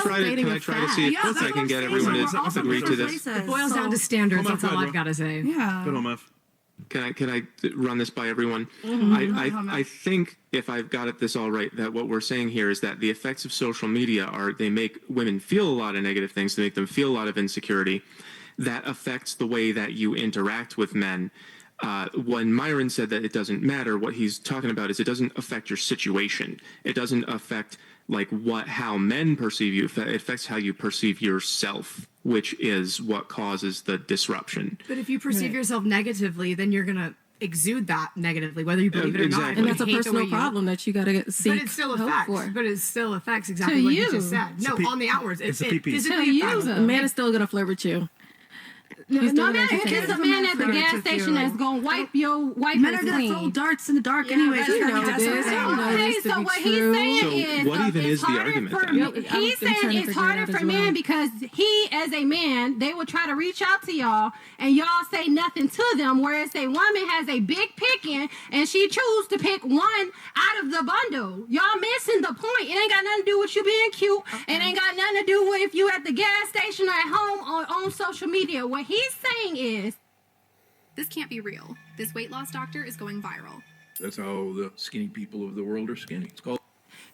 try to see if I can get everyone to agree to this? It boils down to standards. That's all I've got to say. Yeah. Good on, Mef. Can I run this by everyone? I think, if I've got this all right, that what we're saying here is that the effects of social media they make women feel a lot of negative things, they make them feel a lot of insecurity. That affects the way that you interact with men. When Myron said that it doesn't matter, what he's talking about is it doesn't affect your situation. It doesn't affect how men perceive you. It affects how you perceive yourself, which is what causes the disruption. But if you perceive yourself negatively, then you're gonna exude that negatively, whether you believe it or not. And that's a personal problem that you gotta seek But it still help affects. for. But it still affects exactly what you just said. No, on the outwards, it's a it PP. physically affects A them. man is still gonna flirt with you. No matter if it's a man at the gas station that's gonna wipe your Men are gonna throw darts in the dark anyways. Okay, so what he's saying is, what even is the argument then? He's saying it's harder for men because he, as a man, they will try to reach out to y'all and y'all say nothing to them, whereas a woman has a big picking and she chooses to pick one out of the bundle. Y'all missing the point. It ain't got nothing to do with you being cute. It ain't got nothing to do with if you at the gas station or at home or on social media. What he's saying is, this can't be real. This weight loss doctor is going viral. That's how the skinny people of the world are skinny. It's called.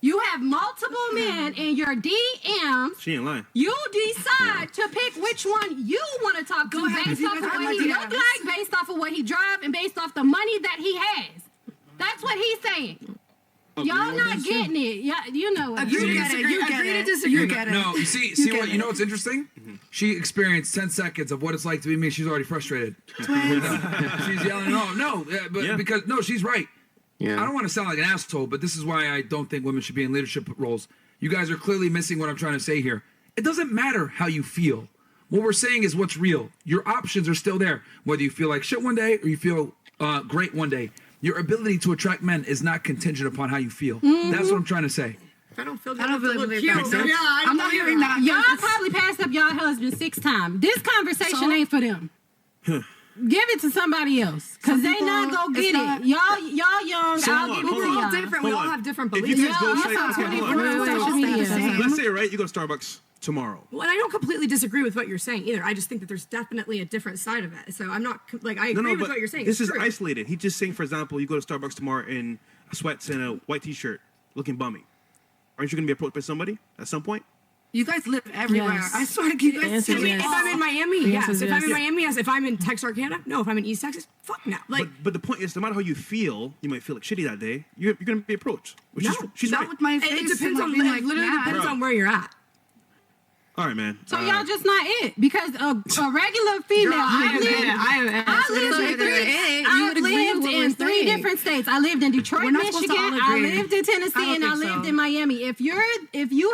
you have multiple men in your DMs. She ain't lying. You decide to pick which one you want to talk to based off of what he look like, based off of what he drive, and based off the money that he has. That's what he's saying. Y'all not getting it. Yeah, you know it. You get it. You get it. You get it. No, you see what? You know what's interesting? She experienced 10 seconds of what it's like to be me. She's already frustrated. She's yelling, because she's right. Yeah. I don't want to sound like an asshole, but this is why I don't think women should be in leadership roles. You guys are clearly missing what I'm trying to say here. It doesn't matter how you feel. What we're saying is what's real. Your options are still there. Whether you feel like shit one day or you feel great one day. Your ability to attract men is not contingent upon how you feel. That's what I'm trying to say. I don't feel I don't really believe that. Yeah, I'm not hearing that. Y'all probably passed up y'all husband 6 times. This conversation ain't for them. Give it to somebody else, cause they not gonna get it. Y'all young. So I'll give it to We're all y'all. different. We all have different If you beliefs. guys go say, that's okay, hold on. social media. Let's say, right, you go to Starbucks tomorrow. Well, and I don't completely disagree with what you're saying either. I just think that there's definitely a different side of it. So I'm not I agree with what you're saying. This It's is true. isolated. He's just saying, for example, you go to Starbucks tomorrow in sweats and a white t-shirt, looking bummy. Aren't you going to be approached by somebody at some point? You guys live everywhere. Yes. I swear to you guys. If I'm in Miami, yes. If I'm in yes. Miami, yes. If I'm in Texarkana, no. If I'm in East Texas, fuck no. Like, But the point is, no matter how you feel, you might feel like shitty that day. You're going to be approached. Which is she's Not right. with my face. it depends and on being it literally mad. depends on where you're at. All right, man. So y'all just not it, because a regular female. I've lived in 3 different states. I lived in Detroit, We're not supposed to Michigan. all I agree. lived in I Tennessee, don't and I think lived so. in Miami. If you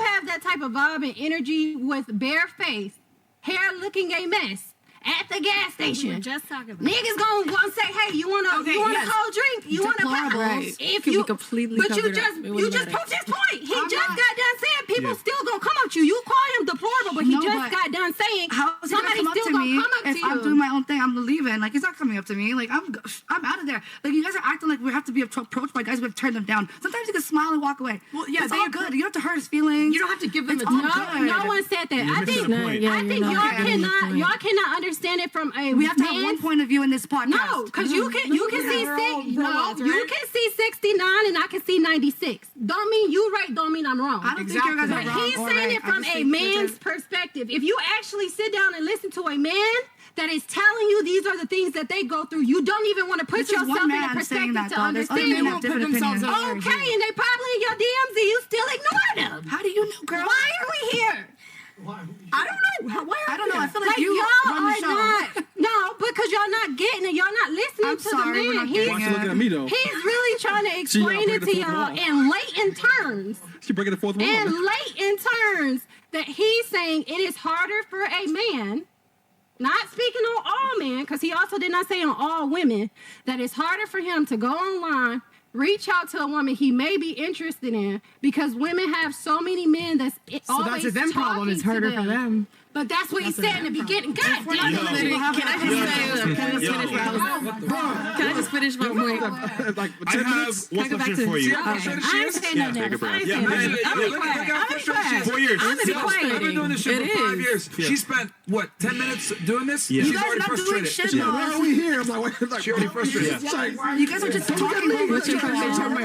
have that type of vibe and energy with bare face, hair looking a mess at the gas station, Just talking about niggas gonna say, "Hey, you want a cold drink? You want a Deplorable. pop?" Right. If Could you be completely but you covered up. just It wouldn't matter. proved his point. He I'm just not- got done saying people still gonna come at you. You call him deplorable, but he No, just but got done saying How is he gonna somebody's come up still to gonna me come up to if you. I'm doing my own thing? I'm leaving. Like, he's not coming up to me. Like, I'm out of there. Like, you guys are acting like we have to be approached by guys. We have to turn them down. Sometimes you can smile and walk away. Well, yeah, it's they all agree. good. You don't have to hurt his feelings. You don't have to give them It's a all good. No one said that. You're I missing think the point. Yeah, I think you're y'all not getting the point. y'all cannot understand it from a We have to have man's- one point of view in this podcast. No, because you can see you can see 69 and I can see 96. Don't mean you right. Don't mean I'm wrong. I don't think you guys But are wrong. he's or saying right. it I from just a think you're man's just- perspective. If you actually sit down and listen to a man that is telling you these are the things that they go through, you don't even want to put This is yourself one in a man saying perspective that, to though. There's other understand. men You that won't have put different themselves opinions. okay, and they probably in your DMs and you still ignore them. How do you know, girl? Why are we here? I don't know. Why I don't know. I feel like, Like, you y'all run the are show. not. No, because y'all not getting it. Y'all not listening I'm to sorry, the we're man. not getting Why it. she looking at me, though? He's really trying to explain it to breaking the y'all fourth in latent terms. She breaking the fourth wall. In latent terms that he's saying it is harder for a man, not speaking on all men, because he also did not say on all women, that it's harder for him to go online, reach out to a woman he may be interested in, because women have so many men that's So always that's a them problem. It's talking to harder for them. But that's what he said in the beginning. God damn Can I just finish my point? I have one question for you. I ain't saying nothing else. I ain't saying man, nothing. look how frustrated she is. 4 years. I'm I've been doing this shit for 5 years. She spent what 10 minutes doing this? Yeah. She's You guys are already not doing frustrated. shit, Why are we here? I'm like, She already frustrated. You guys are just talking over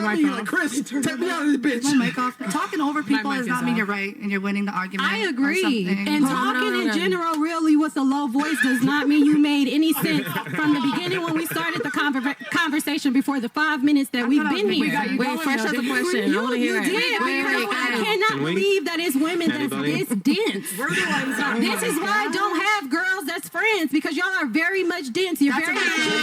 Like, Chris, take me out of this bitch. my mic off. Talking over people mic does is not mean off. you're right and you're winning the argument. I or agree. something. And talking in general, really, with a low voice does not mean you made any sense from the beginning when we started the conversation before the 5 minutes that we've been here. Wait, fresh out the question. I want to hear You it. did. Wait, I cannot Can we? believe that it's women that's Anybody? this dense. This is why I don't have girls that's friends, because y'all are very much dense. You're very much entitled.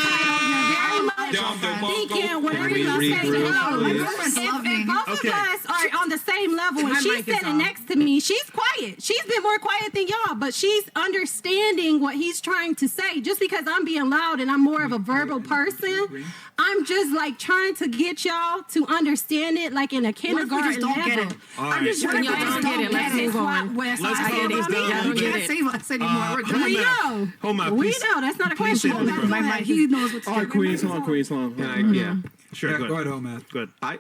You're very much thinking whatever Can we you say. regroup, My please? girlfriends love me. If both Okay. of us are on the same level and My she's mic is sitting off. next to me, she's quiet. She's been more quiet than y'all, but she's understanding what he's trying to say. Just because I'm being loud and I'm more of a verbal person, I'm just like trying to get y'all to understand it, like in a What if we kindergarten just don't get level. it? All I'm just right. trying to Y'all don't get it. Let's move on. Let's I calm get this it. down a You little can't bit. save us anymore. We're done. We know. Hold on, We please. know. That's not a Please question. hold the My mic, he knows what's All right, Queens, hold on, Queens, hold on. Can I, yeah. Sure, Yeah, go go ahead. ahead, home, Matt. Good. I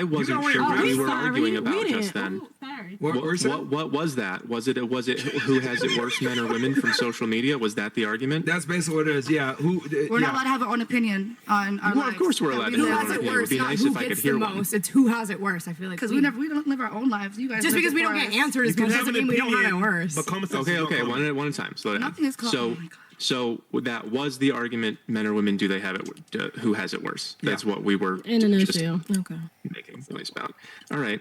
wasn't wait, sure oh, what we were sorry. arguing We about didn't. just then. Oh, sorry. What were you saying? What was that? Was it who has it worse, men or women, from social media? Was that the argument? That's basically what it is. Yeah. We're not allowed to have our own opinion on our Well, lives. of course we're allowed to Who have has our it opinion. It would worse? be Not nice who if I could gets hear the one. most. It's who has it worse. I feel like Because we don't live our own lives. You guys just live because it we for don't us. get answered You as can much have doesn't an mean we don't have it opinion, worse. but common sense Okay, is not okay, common. one at a time. Slow down. Nothing is called. So, Oh my God. so that was the argument: men or women, do they have it? Who has it worse? That's what we were In a just nutshell. Okay. making noise about. All right.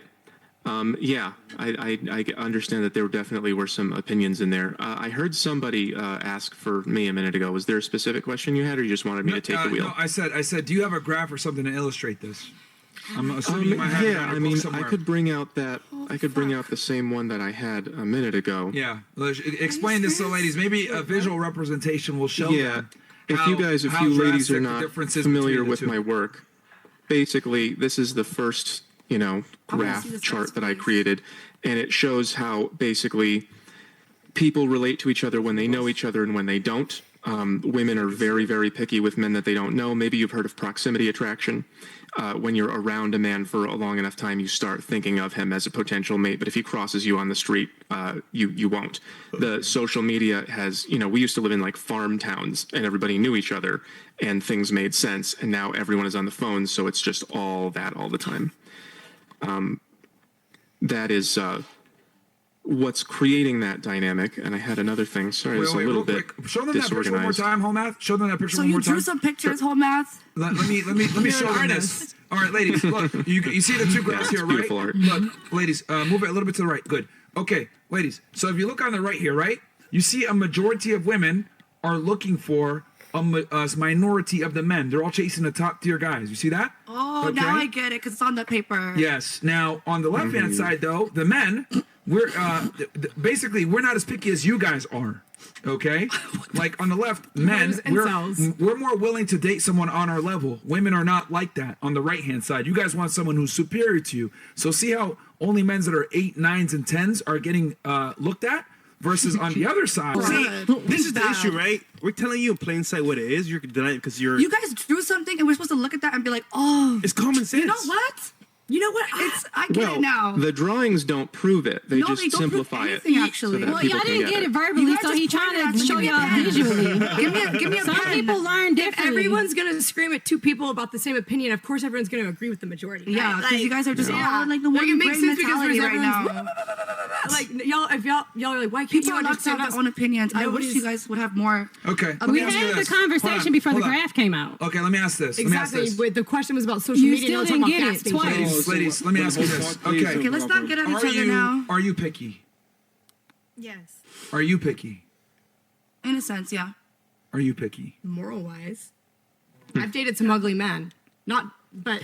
Yeah, I understand that there definitely were some opinions in there. I heard somebody ask for me a minute ago. Was there a specific question you had, or you just wanted me to take the wheel? No, I said, do you have a graph or something to illustrate this? I'm assuming you might have it Yeah, on your I book mean, somewhere. I could bring out that. I could bring out the same one that I had a minute ago. Yeah. Explain this to the ladies. Maybe a visual representation will show Yeah. them If how- you guys, if how you ladies drastic are the not difference is familiar between the with two. my work, basically this is the first, wanna graph see this chart next that I piece. created, and it shows how basically people relate to each other when they know each other and when they don't. Women are very, very picky with men that they don't know. Maybe you've heard of proximity attraction. When you're around a man for a long enough time, you start thinking of him as a potential mate. But if he crosses you on the street, you won't. The social media has, we used to live in like farm towns and everybody knew each other and things made sense. And now everyone is on the phone, so it's just all that all the time. That is what's creating that dynamic. And I had another thing. Sorry, it's a little real bit quick. Show them that picture one more disorganized. time, home math. Show them that picture So one you more time. drew some pictures, whole math. Let me show them this. All right, ladies, look. You see the two graphs it's here, right? beautiful art. Look, ladies, move it a little bit to the right. Good. Okay, ladies. So if you look on the right here, right, you see a majority of women are looking for a minority of the men. They're all chasing the top tier guys. You see that? Oh, now I get it because it's on the paper. Yes. Now on the left hand side, though, the men, we're basically we're not as picky as you guys are. Okay, like on the left, men, Those incels. we're more willing to date someone on our level. Women are not like that. On the right hand side, you guys want someone who's superior to you. So see how only men that are 8, 9s, and 10s are getting looked at, versus on the other side. See, this is the Bad. issue, right? We're telling you in plain sight what it is. You're denying it because you're. You guys drew something and we're supposed to look at that and be like, oh, It's common sense. you know what? You know what? I get Well, it now. the drawings don't prove it. They No, just they don't prove simplify it. anything, actually. so that Well, people y'all can didn't get it verbally, You guys so he just pointed trying at to me show with y'all a pen. visually. give me a Some pen. people learn If differently. everyone's gonna scream at two people about the same opinion, of course everyone's gonna agree with the majority. Yeah, right? because you guys are just all like the Like, one it makes brain sense because mentality there's right everyone's now. like if y'all are like, why can't People you are allowed to understand have us? their own opinions. I wish Nobody's- you guys would have more. Okay. let we me ask you had the this. Hold conversation on, before the hold on. graph came out. Okay, let me ask this. Let me ask Exactly. this. But the question was about social You media. still and we're talking didn't about get gas it stations. twice. Ladies, let me ask you this. Okay. Okay, let's not get at each other now. Are you picky? Yes. Are you picky? In a sense, yeah. Are you picky? Moral wise, I've dated some ugly men. But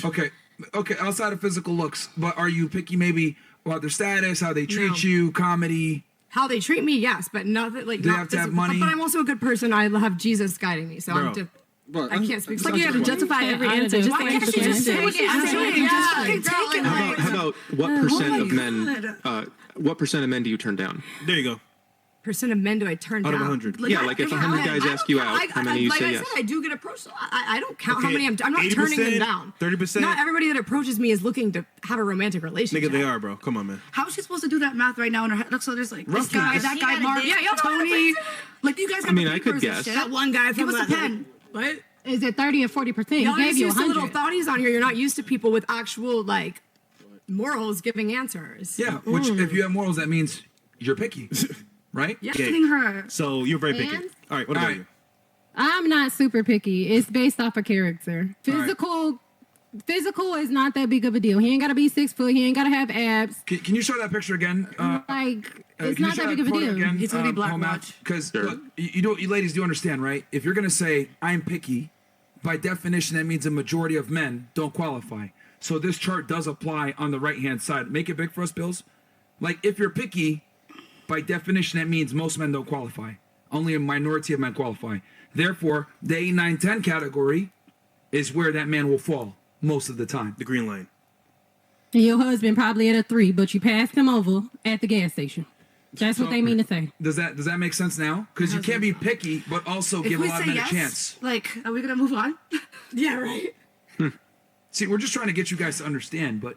Okay. Okay. Outside of physical looks, but are you picky maybe about their status, how they treat No. you, comedy? how they treat me, yes, but nothing like. Do they not have to have physical. money? But I'm also a good person. I have Jesus guiding me, so Bro. I'm. But I can't speak. It's like you have to justify every I answer. don't Just know. to answer the She just question. take it. Actually, Yeah, just fucking girl, take it. like- How about what percent of men? What percent of men do you turn down? There you go. Percent of men do I turn Out down? of 100. Yeah, like if 100 guys ask you out, how many you like say I yes? said, I do get approached. I don't count how Okay, many I'm not turning them 80%, down. 30%? Not everybody that approaches me is looking to have a romantic relationship. Nigga, they are, bro. Come on, man. How is she supposed to do that math right now in her head? Look, so there's like this Roughly. guy, that guy, Mark, Yeah, y'all Tony. Like you guys got I mean, the I could papers and guess. shit. That one guy Give from us a pen. What? Is it 30 and 40%? He Y'all gave just you used to little 100. thoughties on here. You're not used to people with actual like morals giving answers. Yeah, which if you have morals, that means you're picky, right? Yeah. Kidding her. So you're very picky. And? All right, what about All right. you? I'm not super picky. It's based off of character. Physical is not that big of a deal. He ain't got to be 6 foot. He ain't got to have abs. Can you show that picture again? Like, it's Can you not show that big of a photo deal. again, It's gonna be black watch. Because Sure. look, you ladies do understand, right? If you're gonna say I'm picky, by definition that means a majority of men don't qualify. So this chart does apply on the right hand side. Make it big for us, Bills. Like if you're picky, by definition that means most men don't qualify. Only a minority of men qualify. Therefore, the 8, 9, 10 category is where that man will fall most of the time. The green line. And your husband probably at a 3, but you passed him over at the gas station. That's what they mean to say. Does that make sense now? Because you can't be picky, but also If give a we lot of say men yes, a chance. like, are we gonna move on? Yeah, right. See, we're just trying to get you guys to understand, but